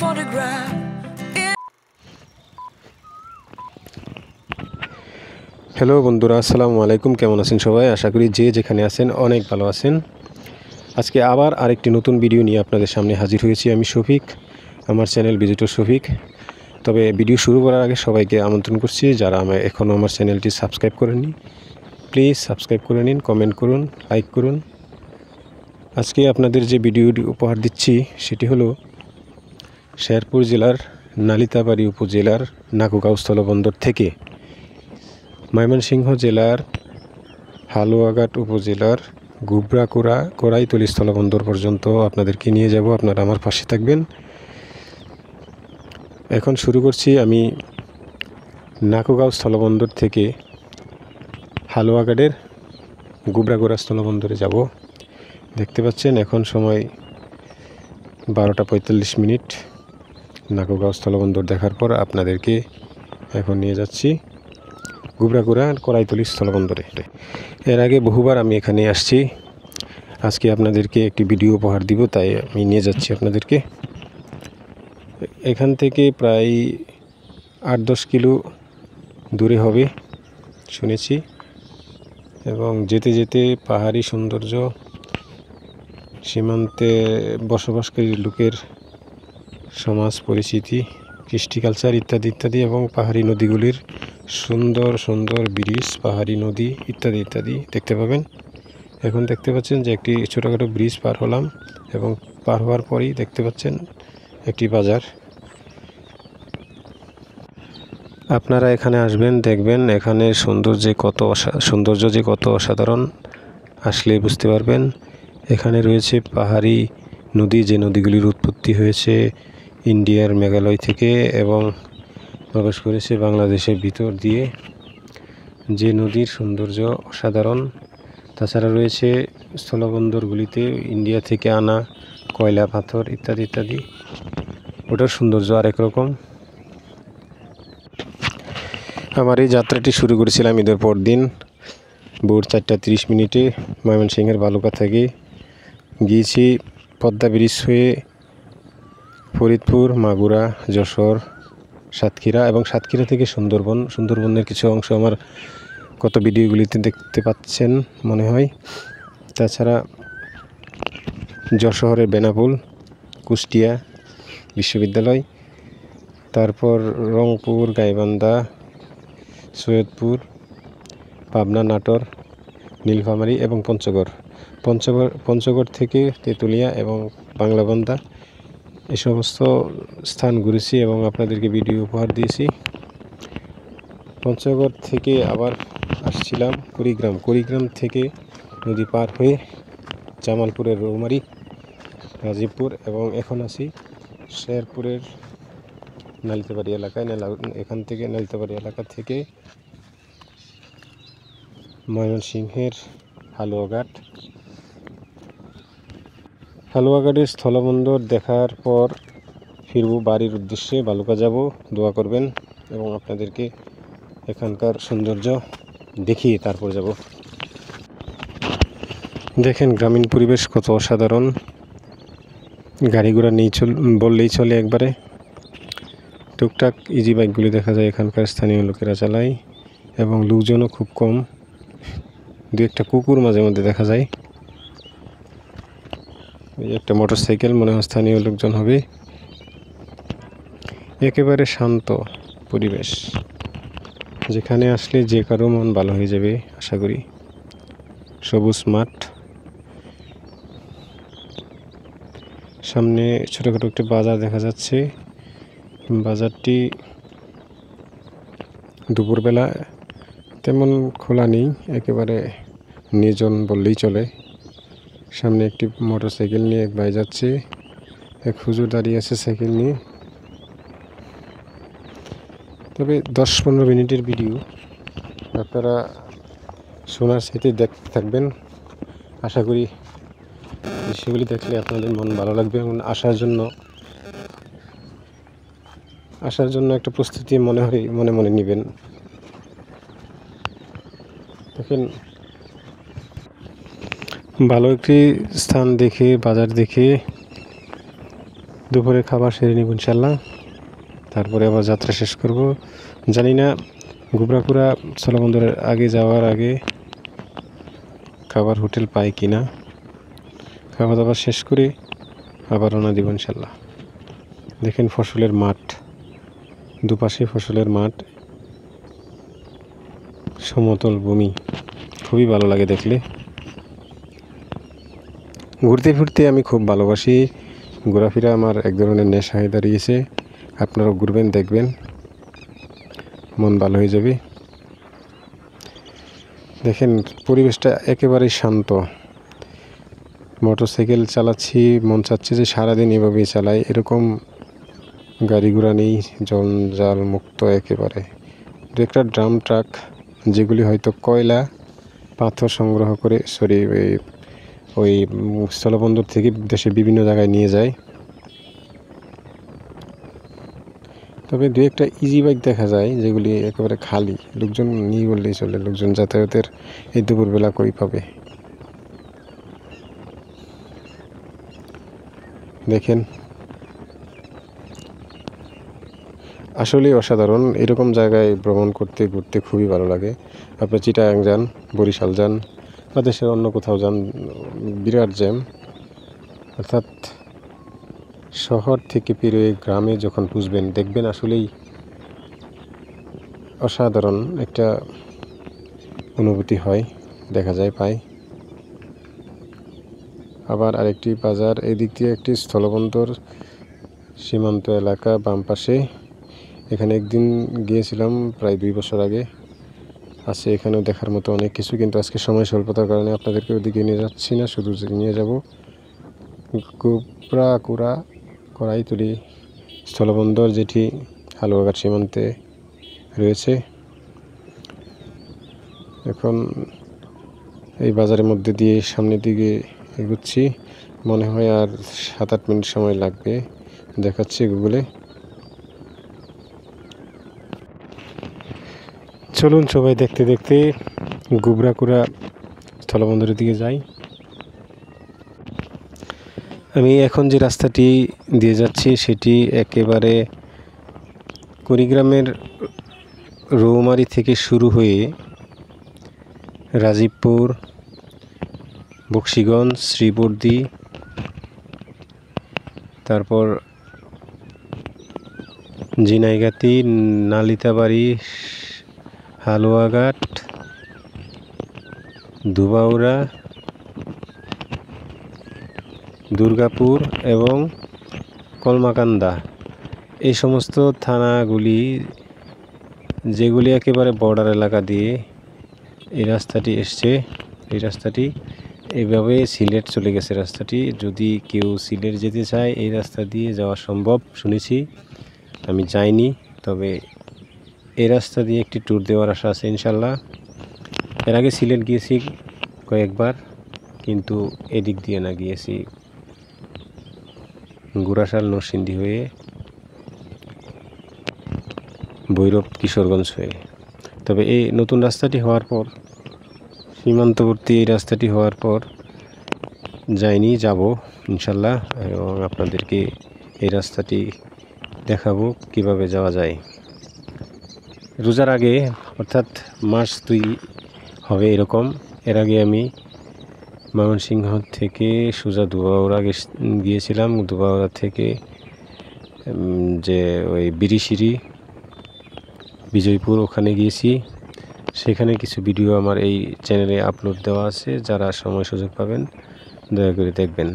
photograph. Hello বন্ধুরা, আসসালামু আলাইকুম। কেমন আছেন সবাই? আশা করি যে যেখানে আছেন অনেক ভালো আছেন। আজকে আবার আরেকটি নতুন ভিডিও নিয়ে আপনাদের সামনে হাজির হয়েছি আমি শফিক, আমার চ্যানেল ভিজিটর শফিক। তবে ভিডিও শুরু করার আগে সবাইকে আমন্ত্রণ করছি, যারা এখনও আমার চ্যানেলটি সাবস্ক্রাইব করেননি প্লিজ সাবস্ক্রাইব করে নিন, কমেন্ট করুন, লাইক করুন। আজকে আপনাদের যে ভিডিওটি উপহার দিচ্ছি সেটি হলো শেরপুর জেলার নালিতাবাড়ী উপজেলার নাকুগাঁও স্থলবন্দর থেকে ময়মনসিংহ জেলার হালুয়াঘাট উপজেলার গুবরাকুড়া কড়াইতলী স্থলবন্দর পর্যন্ত আপনাদেরকে নিয়ে যাব। আপনারা আমার পাশে থাকবেন। এখন শুরু করছি। আমি নাকুগাঁও স্থলবন্দর থেকে হালুয়াঘাটের গুবরাকুড়া স্থলবন্দরে যাব। দেখতে পাচ্ছেন এখন সময় 12টা 45 মিনিট। নাকুগাঁও স্থলবন্দর দেখার পর আপনাদেরকে এখন নিয়ে যাচ্ছি গুবরাকুড়া কড়াইতলী স্থলবন্দরে। এর আগে বহুবার আমি এখানে আসছি। আজকে আপনাদেরকে একটি ভিডিও উপহার দিব, তাই আমি নিয়ে যাচ্ছি আপনাদেরকে। এখান থেকে প্রায় 8-10 কিলো দূরে হবে শুনেছি, এবং যেতে যেতে পাহাড়ি সৌন্দর্য, সীমান্তে বসবাসকারী লোকের সমাজ পরিচিতি, কৃষ্টি কালচার ইত্যাদি ইত্যাদি, এবং পাহাড়ি নদীগুলির সুন্দর সুন্দর ব্রিজ, পাহাড়ি নদী ইত্যাদি ইত্যাদি দেখতে পাবেন। এখন দেখতে পাচ্ছেন যে একটি ছোটোখাটো ব্রিজ পার হলাম, এবং পার হওয়ার পরেই দেখতে পাচ্ছেন একটি বাজার। আপনারা এখানে আসবেন, দেখবেন এখানে সৌন্দর্য যে কত অসাধারণ, আসলে বুঝতে পারবেন। এখানে রয়েছে পাহাড়ি নদী, যে নদীগুলির উৎপত্তি হয়েছে ইন্ডিয়ার মেঘালয় থেকে এবং প্রবেশ করেছে বাংলাদেশের ভিতর দিয়ে, যে নদীর সৌন্দর্য অসাধারণ। তাছাড়া রয়েছে স্থলবন্দরগুলিতে ইন্ডিয়া থেকে আনা কয়লা, পাথর ইত্যাদি ইত্যাদি, ওটার সৌন্দর্য আরেক রকম। আমার এই যাত্রাটি শুরু করেছিলাম ঈদের পর দিন ভোর 4টা 30 মিনিটে। ময়মনসিংহের বালুকা থেকে গিয়েছি পদ্মা ব্রিজ হয়ে ফরিদপুর, মাগুরা, যশোর, সাতক্ষীরা, এবং সাতক্ষীরা থেকে সুন্দরবনের কিছু অংশ আমার কত ভিডিওগুলিতে দেখতে পাচ্ছেন মনে হয়। তাছাড়া যশোরের বেনাপোল, কুষ্টিয়া বিশ্ববিদ্যালয়, তারপর রংপুর, গাইবান্ধা, সৈয়দপুর, পাবনা, নাটোর, নীলফামারী এবং পঞ্চগড় থেকে তেঁতুলিয়া এবং বাংলাবান্ধা, এই সমস্ত স্থান ঘুরেছি এবং আপনাদেরকে ভিডিও উপহার দিয়েছি। পঞ্চগড় থেকে আবার আসছিলাম কুড়িগ্রাম থেকে নদী পার হয়ে জামালপুরের রৌমারী, গাজীপুর, এবং এখন আছি শেরপুরের নালিতাবাড়ী এলাকায়। এখান থেকে নালিতাবাড়ী এলাকা থেকে ময়মনসিংহের হালুয়াঘাটের স্থলবন্দর দেখার পর ফিরব বাড়ির উদ্দেশ্যে। বালুকা যাব, দোয়া করবেন এবং আপনাদেরকে এখানকার সৌন্দর্য দেখিয়ে তারপর যাব। দেখেন গ্রামীণ পরিবেশ কত অসাধারণ। গাড়ি ঘোড়া নেই বললেই চলে একবারে। টুকটাক ইজি বাইকগুলি দেখা যায় এখানকার স্থানীয় লোকেরা চালায়, এবং লোকজনও খুব কম। দু একটা কুকুর মাঝে মধ্যে দেখা যায়। এই একটা মোটরসাইকেল, মনে হয় স্থানীয় লোকজন হবে। একেবারে শান্ত পরিবেশ, যেখানে আসলে যে কারো মন ভালো হয়ে যাবে আশা করি। সবুজ মাঠ, সামনে ছোটোখাটো একটি বাজার দেখা যাচ্ছে। বাজারটি দুপুরবেলা তেমন খোলা নেই, একেবারে নির্জন বললেই চলে। সামনে একটি মোটরসাইকেল নিয়ে এক ভাই যাচ্ছে, এক হুজুর দাঁড়িয়ে আছে সাইকেল নিয়ে। তবে 10-15 মিনিটের ভিডিও, আপনারা শোনার সাথে দেখতে থাকবেন। আশা করি দৃশ্যগুলি দেখলে আপনাদের মন ভালো লাগবে, এবং আসার জন্য একটা প্রস্তুতি মনে মনে নেবেন। দেখেন ভালো একটি স্থান দেখে, বাজার দেখে দুপুরে খাবার সেরে নিব ইনশাল্লাহ, তারপরে আবার যাত্রা শেষ করব। জানি না গুবরাকুড়া স্থলবন্দরের আগে যাওয়ার আগে খাবার হোটেল পাই কিনা। খাওয়া দাওয়া শেষ করে আবার রওনা দিব ইনশাল্লাহ। দেখেন ফসলের মাঠ, দুপাশে ফসলের মাঠ, সমতল ভূমি, খুবই ভালো লাগে দেখলে। ঘুরতে ফিরতে আমি খুব ভালোবাসি, ঘোরাফেরা আমার এক ধরনের নেশা হয়ে দাঁড়িয়েছে। আপনারাও ঘুরবেন, দেখবেন, মন ভালো হয়ে যাবে। দেখেন পরিবেশটা একেবারেই শান্ত। মোটরসাইকেল চালাচ্ছি, মন চাচ্ছে যে সারাদিন এভাবেই চালাই। এরকম গাড়ি ঘোড়া নেই, জঞ্জাল মুক্ত একেবারে। দু একটা ড্রাম ট্রাক, যেগুলি হয়তো কয়লা পাথর সংগ্রহ করে ওই স্থলবন্দর থেকে দেশের বিভিন্ন জায়গায় নিয়ে যায়। তবে দু একটা ইজি বাইক দেখা যায় যেগুলি একেবারে খালি, লোকজন নেই বললেই চলে। লোকজন যাতায়াতের এই দুপুরবেলা কই পাবে। দেখেন আসলেই অসাধারণ। এরকম জায়গায় ভ্রমণ করতে ঘুরতে খুবই ভালো লাগে। আপনি চিটাগাং যান, বরিশাল যান বা দেশের অন্য কোথাও যান, বিরাট জ্যাম। অর্থাৎ শহর থেকে পেরিয়ে গ্রামে যখন বুঝবেন, দেখবেন আসলেই অসাধারণ একটা অনুভূতি হয়, দেখা যায়, পায়। আবার আরেকটি বাজার, এদিক দিয়ে একটি স্থলবন্দর, সীমান্ত এলাকা বাম পাশে। এখানে একদিন গিয়েছিলাম প্রায় 2 বছর আগে। আছে এখানেও দেখার মতো অনেক কিছু, কিন্তু আজকে সময় স্বল্পতার কারণে আপনাদেরকে ওদিকে নিয়ে যাচ্ছি না, শুধু নিয়ে যাব গুবরাকুড়া কড়াইতলী স্থলবন্দর, যেটি হালুয়াঘাট সীমান্তে রয়েছে। এখন এই বাজারের মধ্যে দিয়ে সামনের দিকে এগুচ্ছি, মনে হয় আর 7-8 মিনিট সময় লাগবে, দেখাচ্ছি গুগলে। চলুন সবাই দেখতে দেখতে গুবরাকুড়া স্থলবন্দরের দিকে যাই। আমি এখন যে রাস্তাটি দিয়ে যাচ্ছি সেটি একেবারে কুড়িগ্রামের রৌমারী থেকে শুরু হয়ে রাজীবপুর, বক্সিগঞ্জ, শ্রীবর্দী, তারপর ঝিনাইগাতি, নালিতাবাড়ি, হালুয়াঘাট, ধুবাউড়া, দুর্গাপুর এবং কলমাকান্দা, এই সমস্ত থানাগুলি, যেগুলি একেবারে বর্ডার এলাকা দিয়ে এই রাস্তাটি এসছে। এই রাস্তাটি এইভাবে সিলেট চলে গেছে। রাস্তাটি যদি কেউ সিলেট যেতে চায়, এই রাস্তা দিয়ে যাওয়া সম্ভব শুনেছি, আমি যাইনি, তবে এই রাস্তা দিয়ে একটি ট্যুর দেওয়ার আশা আছে ইনশাল্লাহ। এর আগে সিলেট গিয়েছি কয়েকবার, কিন্তু এদিক দিয়ে না, গিয়েছি গুরাশাল, নরসিংদী হয়ে, ভৈরব, কিশোরগঞ্জ হয়ে। তবে এই নতুন রাস্তাটি হওয়ার পর, সীমান্তবর্তী এই রাস্তাটি হওয়ার পর যাইনি, যাব ইনশাল্লাহ, এবং আপনাদেরকে এই রাস্তাটি দেখাবো কিভাবে যাওয়া যায়। রোজার আগে, অর্থাৎ মাস 2 হবে এরকম, এর আগে আমি ময়মনসিংহ থেকে সোজা ধুবাউড়া গিয়েছিলাম। ধুবাউড়া থেকে যে ওই বিরিশিরি, বিজয়পুর, ওখানে গিয়েছি। সেখানে কিছু ভিডিও আমার এই চ্যানেলে আপলোড দেওয়া আছে, যারা সময় সুযোগ পাবেন দয়া করে দেখবেন।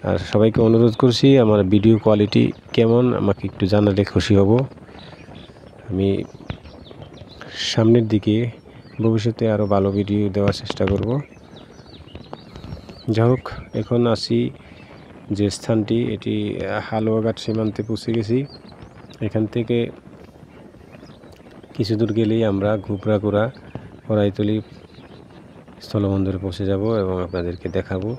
আর সবাইকে অনুরোধ করছি, আমার ভিডিও কোয়ালিটি কেমন আমাকে একটু জানালে খুশি হব। আমি সামনের দিকে ভবিষ্যতে আরও ভালো ভিডিও দেওয়ার চেষ্টা করব। যাই হোক, এখন আছি যে স্থানটি, এটি হালুয়াঘাট সীমান্তে পৌঁছে গেছি। এখান থেকে কিছু দূর গেলেই আমরা গুবরাকুড়া কড়াইতলী স্থলবন্দরে পৌঁছে যাব এবং আপনাদেরকে দেখাবো।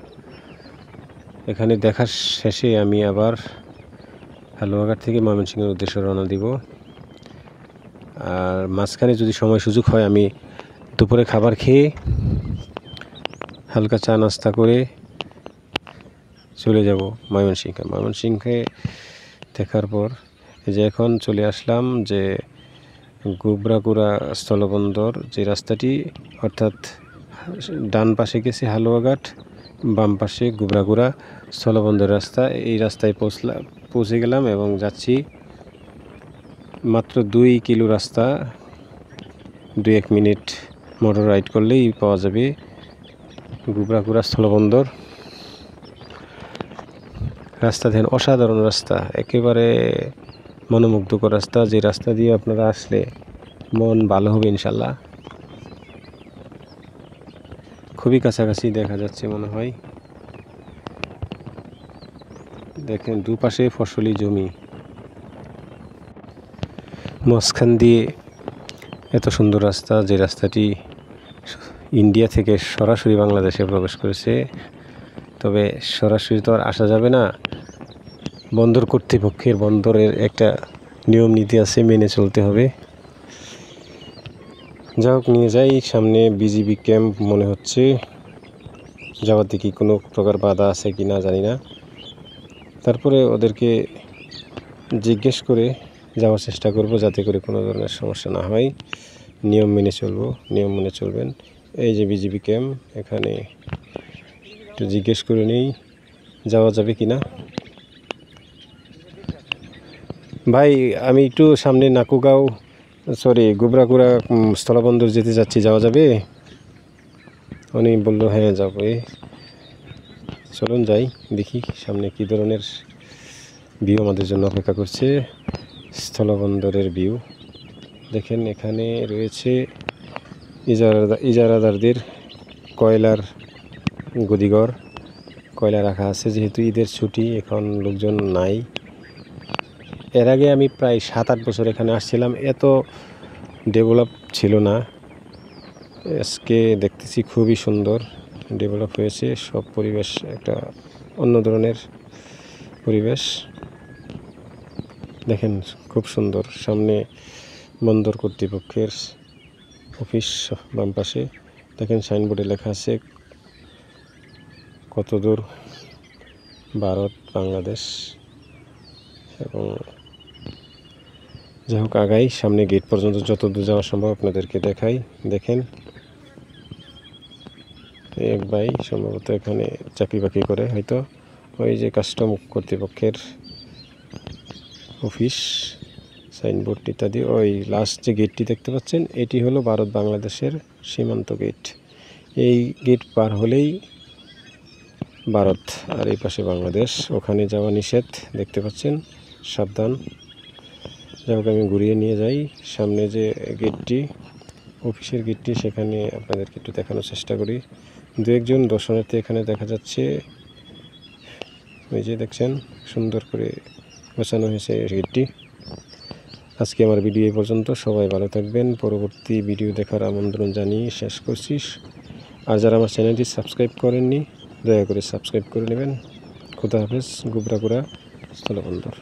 এখানে দেখার শেষে আমি আবার হালুয়াঘাট থেকে ময়মনসিংহের উদ্দেশ্যে রওনা দিব। আর মাঝখানে যদি সময় সুযোগ হয়, আমি দুপুরে খাবার খেয়ে হালকা চা নাস্তা করে চলে যাব ময়মনসিংহে। ময়মনসিংহে দেখার পর এই যে এখন চলে আসলাম যে গুবরাগুড়া স্থলবন্দর যে রাস্তাটি, অর্থাৎ ডান পাশে গেছে হালুয়াঘাট, বাম পাশে গুবরাগুড়া স্থলবন্দর রাস্তা। এই রাস্তায় পৌঁছে গেলাম এবং যাচ্ছি। মাত্র 2 কিলো রাস্তা, 2-1 মিনিট মোটর রাইড করলেই পাওয়া যাবে গুবরাগুড়া স্থলবন্দর। রাস্তা দেখেন, অসাধারণ রাস্তা, একেবারে মনোমুগ্ধকর রাস্তা। যে রাস্তা দিয়ে আপনারা আসলে মন ভালো হবে ইনশাল্লাহ। খুবই কাছাকাছি দেখা যাচ্ছে মনে হয়। দেখেন দুপাশে ফসলি জমি, মাঝখান দিয়ে এত সুন্দর রাস্তা। যে রাস্তাটি ইন্ডিয়া থেকে সরাসরি বাংলাদেশে প্রবেশ করেছে। তবে সরাসরি তো আর আসা যাবে না, বন্দর কর্তৃপক্ষের বন্দরের একটা নিয়ম নীতি আছে, মেনে চলতে হবে। যা হোক, নিয়ে যাই। সামনে বিজিবি ক্যাম্প মনে হচ্ছে, যাওয়ার দিকে কোনো প্রকার বাধা আছে কি না জানি না। তারপরে ওদেরকে জিজ্ঞেস করে যাওয়ার চেষ্টা করব, যাতে করে কোনো ধরনের সমস্যা না হয়। নিয়ম মেনে চলবো, নিয়ম মেনে চলবেন। এই যে বিজিবি ক্যাম্প, এখানে একটু জিজ্ঞেস করে নেই যাওয়া যাবে কি না। ভাই, আমি একটু সামনে নাকুগাঁও গুবরাগুড়া স্থলবন্দর যেতে যাচ্ছি, যাওয়া যাবে? উনি বললো হ্যাঁ যাবে। চলুন যাই, দেখি সামনে কী ধরনের ভিউ আমাদের জন্য অপেক্ষা করছে। স্থলবন্দরের ভিউ দেখেন। এখানে রয়েছে ইজারাদারদের কয়লার গদিঘর, কয়লা রাখা আছে। যেহেতু ঈদের ছুটি, এখন লোকজন নাই। এর আগে আমি প্রায় 7-8 বছর এখানে আসছিলাম, এত ডেভেলপ ছিল না। আজকে দেখতেছি খুবই সুন্দর ডেভেলপ হয়েছে সব। পরিবেশ একটা অন্য ধরনের পরিবেশ দেখেন, খুব সুন্দর। সামনে বন্দর কর্তৃপক্ষের অফিস, বাম পাশে দেখেন সাইনবোর্ডে লেখা আছে কত দূর ভারত বাংলাদেশ। এবং যাই হোক, আগাই সামনে গেট পর্যন্ত যত দূর যাওয়া সম্ভব আপনাদেরকে দেখাই। দেখেন এক ভাই সম্ভবত এখানে চাকরি বাকরি করে, হয়তো ওই যে কাস্টম কর্তৃপক্ষের অফিস, সাইনবোর্ড ইত্যাদি। ওই লাস্ট যে গেটটি দেখতে পাচ্ছেন, এটি হলো ভারত বাংলাদেশের সীমান্ত গেট। এই গেট পার হলেই ভারত, আর এই পাশে বাংলাদেশ। ওখানে যাওয়া নিষেধ, দেখতে পাচ্ছেন, সাবধান। যাই হোক, আমি ঘুরিয়ে নিয়ে যাই। সামনে যে গেটটি, অফিসের গেটটি, সেখানে আপনাদেরকে একটু দেখানোর চেষ্টা করি। 2-1 দর্শনার্থী এখানে দেখা যাচ্ছে। ওই যে দেখছেন, সুন্দর করে গোছানো হয়েছে গেটটি। আজকে আমার ভিডিও এই পর্যন্ত। সবাই ভালো থাকবেন। পরবর্তী ভিডিও দেখার আমন্ত্রণ জানিয়ে শেষ করছি। আর যারা আমার চ্যানেলটি সাবস্ক্রাইব করেননি, দয়া করে সাবস্ক্রাইব করে নেবেন। খুদা হাফেজ। গুবরাগুড়া স্থলবন্দর।